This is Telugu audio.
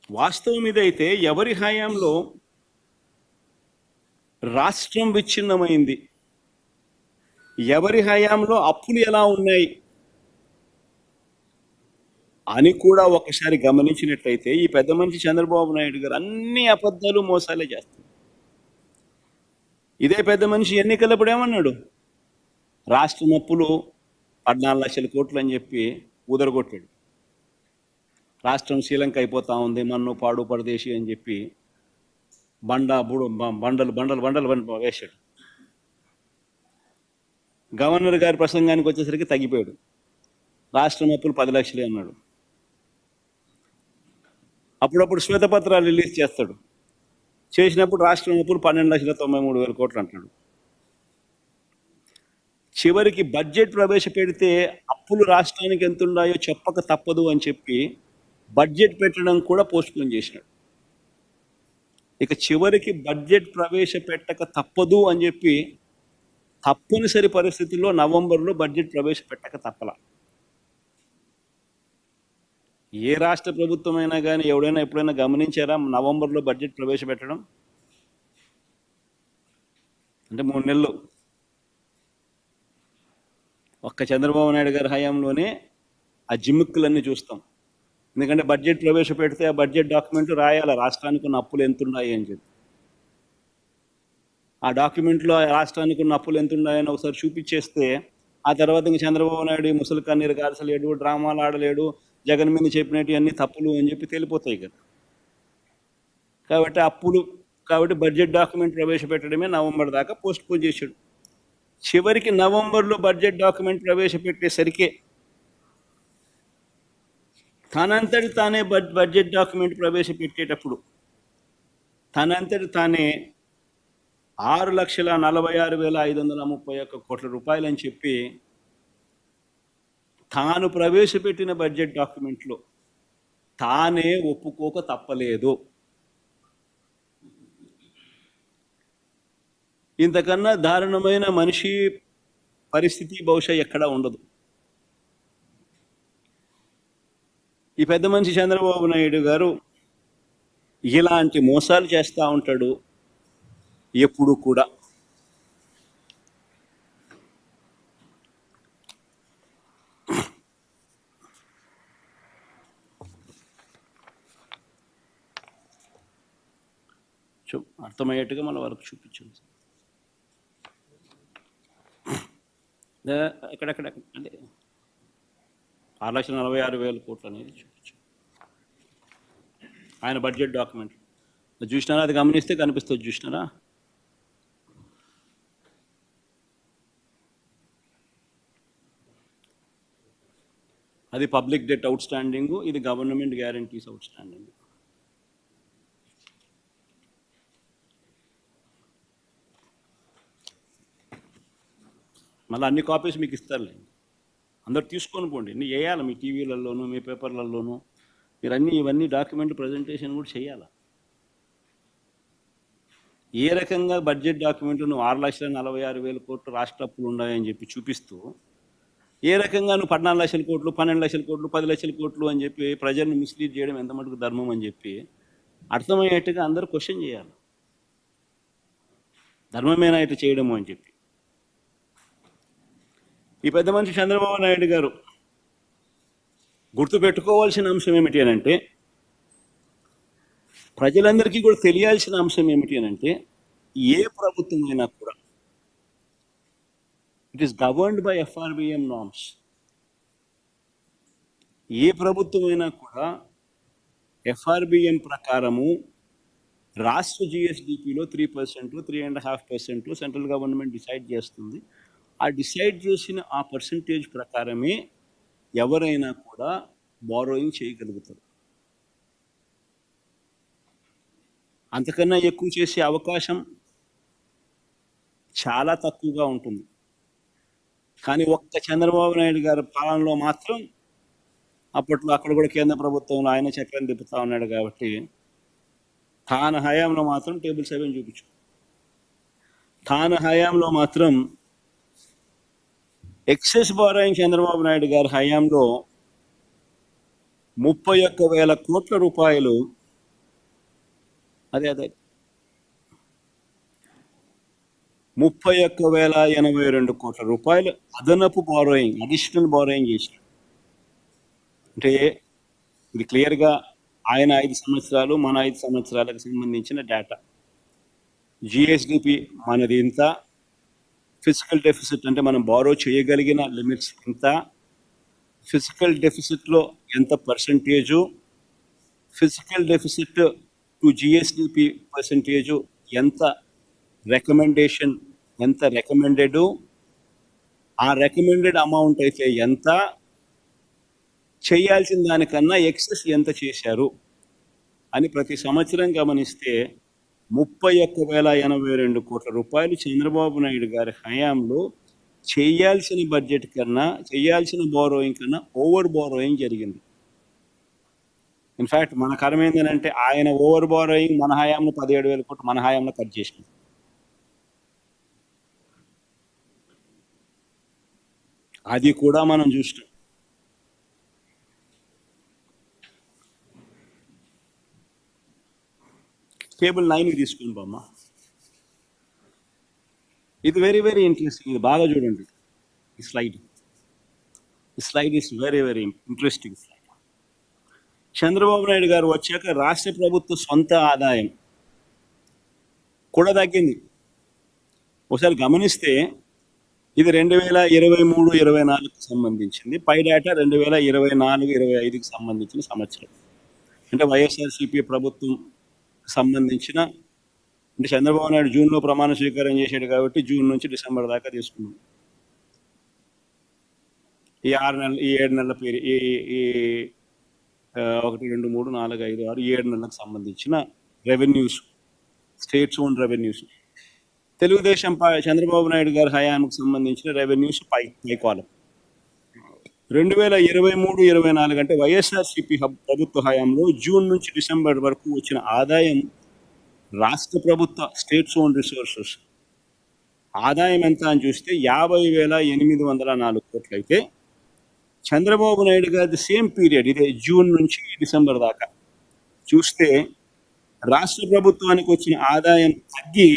వాస్తవం ఇదైతే ఎవరి హయాంలో రాష్ట్రం విచ్ఛిన్నమైంది, ఎవరి హయాంలో అప్పులు ఎలా ఉన్నాయి అని కూడా ఒకసారి గమనించినట్లయితే ఈ పెద్ద మనిషి చంద్రబాబు నాయుడు గారు అన్ని అబద్ధాలు మోసాలే చేస్తారు. ఇదే పెద్ద మనిషి ఎన్నికలప్పుడు ఏమన్నాడు? రాష్ట్రం అప్పులు 14 లక్షల కోట్లు అని చెప్పి ఊదరగొట్టాడు. రాష్ట్రం శ్రీలంక అయిపోతా ఉంది, మన్ను పాడు పరదేశి అని చెప్పి బండలు బండలు బండలు వేశాడు. గవర్నర్ గారి ప్రసంగానికి వచ్చేసరికి తగ్గిపోయాడు. రాష్ట్రం అప్పులు 10 లక్షలే అన్నాడు. అప్పుడప్పుడు శ్వేతపత్రాలు రిలీజ్ చేస్తాడు. చేసినప్పుడు రాష్ట్రం అప్పులు 12,93,000 కోట్లు అంటున్నాడు. చివరికి బడ్జెట్ ప్రవేశపెడితే అప్పులు రాష్ట్రానికి ఎంత ఉన్నాయో చెప్పక తప్పదు అని చెప్పి బడ్జెట్ పెట్టడం కూడా పోస్ట్పోన్ చేసినాడు. ఇక చివరికి బడ్జెట్ ప్రవేశపెట్టక తప్పదు అని చెప్పి తప్పనిసరి పరిస్థితుల్లో నవంబర్లో బడ్జెట్ ప్రవేశపెట్టక తప్పల. ఏ రాష్ట్ర ప్రభుత్వం అయినా కానీ ఎవడైనా ఎప్పుడైనా గమనించారా నవంబర్లో బడ్జెట్ ప్రవేశపెట్టడం? అంటే 3 నెలలు ఒక్క చంద్రబాబు నాయుడు గారి హయాంలోనే ఆ జిమ్మిక్కులన్నీ చూస్తాం. ఎందుకంటే బడ్జెట్ ప్రవేశపెడితే ఆ బడ్జెట్ డాక్యుమెంట్ రాయాలి రాష్ట్రానికి ఉన్న అప్పులు ఎంత ఉన్నాయి అని చెప్పి. ఆ డాక్యుమెంట్లో రాష్ట్రానికి ఉన్న అప్పులు ఎంత ఉన్నాయని ఒకసారి చూపించేస్తే ఆ తర్వాత ఇంక చంద్రబాబు నాయుడు ముసలి కన్నీరు గార్చలేడు, డ్రామాలు ఆడలేడు, జగన్ మీద చెప్పినట్టు అన్ని తప్పులు అని చెప్పి తెలిపోతాయి కదా. కాబట్టి బడ్జెట్ డాక్యుమెంట్ ప్రవేశపెట్టడమే నవంబర్ దాకా పోస్ట్పోన్ చేశాడు. చివరికి నవంబర్లో బడ్జెట్ డాక్యుమెంట్ ప్రవేశపెట్టేసరికి తనంతటి తానే బడ్జెట్ డాక్యుమెంట్ ప్రవేశపెట్టేటప్పుడు తనంతటి తానే 6,46,531 కోట్ల రూపాయలు అని చెప్పి తాను ప్రవేశపెట్టిన బడ్జెట్ డాక్యుమెంట్లో తానే ఒప్పుకోక తప్పలేదు. ఇంతకన్నా దారుణమైన మనిషి పరిస్థితి బహుశా ఎక్కడా ఉండదు. ఈ పెద్ద మనిషి చంద్రబాబు నాయుడు గారు ఇలాంటి మోసాలు చేస్తూ ఉంటాడు ఎప్పుడు కూడా. అర్థమయ్యేట్టుగా మన వరకు చూపించండి. ఎక్కడెక్కడ అంటే 6,46,000 కోట్లు అనేది చూపించాం ఆయన బడ్జెట్ డాక్యుమెంట్ చూసినారా? అది గమనిస్తే కనిపిస్తుంది, చూసినారా? అది పబ్లిక్ డెట్ అవుట్ స్టాండింగ్, ఇది గవర్నమెంట్ గ్యారంటీస్ అవుట్ స్టాండింగ్. మళ్ళీ అన్ని కాపీస్ మీకు ఇస్తారులే, అందరు తీసుకొని పోండి. ఇన్ని చేయాలి మీ టీవీలలోనూ మీ పేపర్లలోనూ. మీరు ఇవన్నీ డాక్యుమెంట్ ప్రజెంటేషన్ కూడా చేయాలి. ఏ రకంగా బడ్జెట్ డాక్యుమెంట్ నువ్వు 6,46,000 కోట్లు రాష్ట్ర అప్పులు ఉన్నాయని చెప్పి చూపిస్తూ, ఏ రకంగా నువ్వు 14 లక్షల కోట్లు 12 లక్షల కోట్లు 10 లక్షల కోట్లు అని చెప్పి ప్రజల్ని మిస్లీడ్ చేయడం ఎంత మటుకు ధర్మం అని చెప్పి అర్థమయ్యేట్టుగా అందరూ క్వశ్చన్ చేయాలి. ధర్మమేనా ఇటు చేయడము అని చెప్పి. ఈ పెద్ద మనిషి చంద్రబాబు నాయుడు గారు గుర్తుపెట్టుకోవాల్సిన అంశం ఏమిటి అని అంటే, ప్రజలందరికీ కూడా తెలియాల్సిన అంశం ఏమిటి అని అంటే, ఏ ప్రభుత్వం అయినా కూడా it is governed by FRBM norms. ఏ ప్రభుత్వం అయినా కూడా FRBM ప్రకారము రాష్ట్ర GSDPలో 3%, 3.5% సెంట్రల్ గవర్నమెంట్ డిసైడ్ చేస్తుంది. ఆ డిసైడ్ చేసిన ఆ పర్సంటేజ్ ప్రకారమే ఎవరైనా కూడా బారోయింగ్ చేయగలుగుతారు. అంతకన్నా ఎక్కువ చేసే అవకాశం చాలా తక్కువగా ఉంటుంది. కానీ ఒక్క చంద్రబాబు నాయుడు గారి పాలనలో మాత్రం, అప్పట్లో అక్కడ కూడా కేంద్ర ప్రభుత్వంలో ఆయన చక్రం తిప్పుతా ఉన్నాడు కాబట్టి తాను హయాంలో మాత్రం టేబుల్ 7 చూపించు. తాను హయాంలో మాత్రం ఎక్సెస్ బారోయింగ్ చంద్రబాబు నాయుడు గారి హయాంలో 31,000 కోట్ల రూపాయలు అదే అదే 31,082 కోట్ల రూపాయలు అదనపు బారోయింగ్, అడిషనల్ బారోయింగ్ చేశారు. అంటే ఇది క్లియర్గా ఆయన 5 సంవత్సరాలు, మన 5 సంవత్సరాలకు సంబంధించిన డేటా. జిఎస్డిపి మనది ఇంత, ఫిజికల్ డెఫిసిట్ అంటే మనం బారో చేయగలిగిన లిమిట్స్ ఇంత, ఫిజికల్ డెఫిసిట్లో ఎంత percentage, physical deficit to GSDP percentage ఎంత, రికమెండేషన్ ఎంత రికమెండెడ్, ఆ రికమెండెడ్ అమౌంట్ అయితే ఎంత, చేయాల్సిన దానికన్నా ఎక్సెస్ ఎంత చేశారు అని ప్రతి సంవత్సరం గమనిస్తే 31,082 కోట్ల రూపాయలు చంద్రబాబు నాయుడు గారి హయాంలో చేయాల్సిన బడ్జెట్ కన్నా, చేయాల్సిన బారోయింగ్ కన్నా ఓవర్ బారోయింగ్ జరిగింది. ఇన్ఫ్యాక్ట్ మన కరం ఏంటంటే ఆయన ఓవర్ బారోయింగ్ మన హయాంలో 17,000 కోట్లు మన హయాంలో కట్ చేసింది. అది కూడా మనం చూస్తాం. టేబుల్ 9 తీసుకుని బామ్మ, ఇది వెరీ వెరీ ఇంట్రెస్టింగ్. ఇది బాగా చూడండి. ఈ slide is very very interesting slide. Chandrababu Naidu గారు వచ్చాక రాష్ట్ర ప్రభుత్వ సొంత ఆదాయం కూడా తగ్గింది. ఒకసారి గమనిస్తే ఇది 2023-24కి సంబంధించింది. పై డేటా 2024-25కి సంబంధించిన సంవత్సరం. అంటే వైఎస్ఆర్సీపీ ప్రభుత్వం సంబంధించిన, అంటే చంద్రబాబు నాయుడు జూన్లో ప్రమాణ స్వీకారం చేశాడు కాబట్టి జూన్ నుంచి డిసెంబర్ దాకా తీసుకున్నాం. ఈ 6 నెలలు, ఈ 7 నెలల పీరియడ్, ఈ 1, 2, 3, 4, 5, 6, 7 నెలలకు సంబంధించిన revenues, states own revenues. Telugu Desam Chandrababu Naidu గారి హయాంకు సంబంధించిన రెవెన్యూస్ పై కాలం. 2023-24 అంటే వైఎస్ఆర్సీపీ ప్రభుత్వ హయాంలో జూన్ నుంచి డిసెంబర్ వరకు వచ్చిన ఆదాయం రాష్ట్ర ప్రభుత్వ స్టేట్స్ ఓన్ రిసోర్సెస్ ఆదాయం ఎంత అని చూస్తే 50,804 కోట్లు అయితే, చంద్రబాబు నాయుడు గారి సేమ్ పీరియడ్, ఇదే జూన్ నుంచి డిసెంబర్ దాకా చూస్తే రాష్ట్ర ప్రభుత్వానికి వచ్చిన ఆదాయం తగ్గి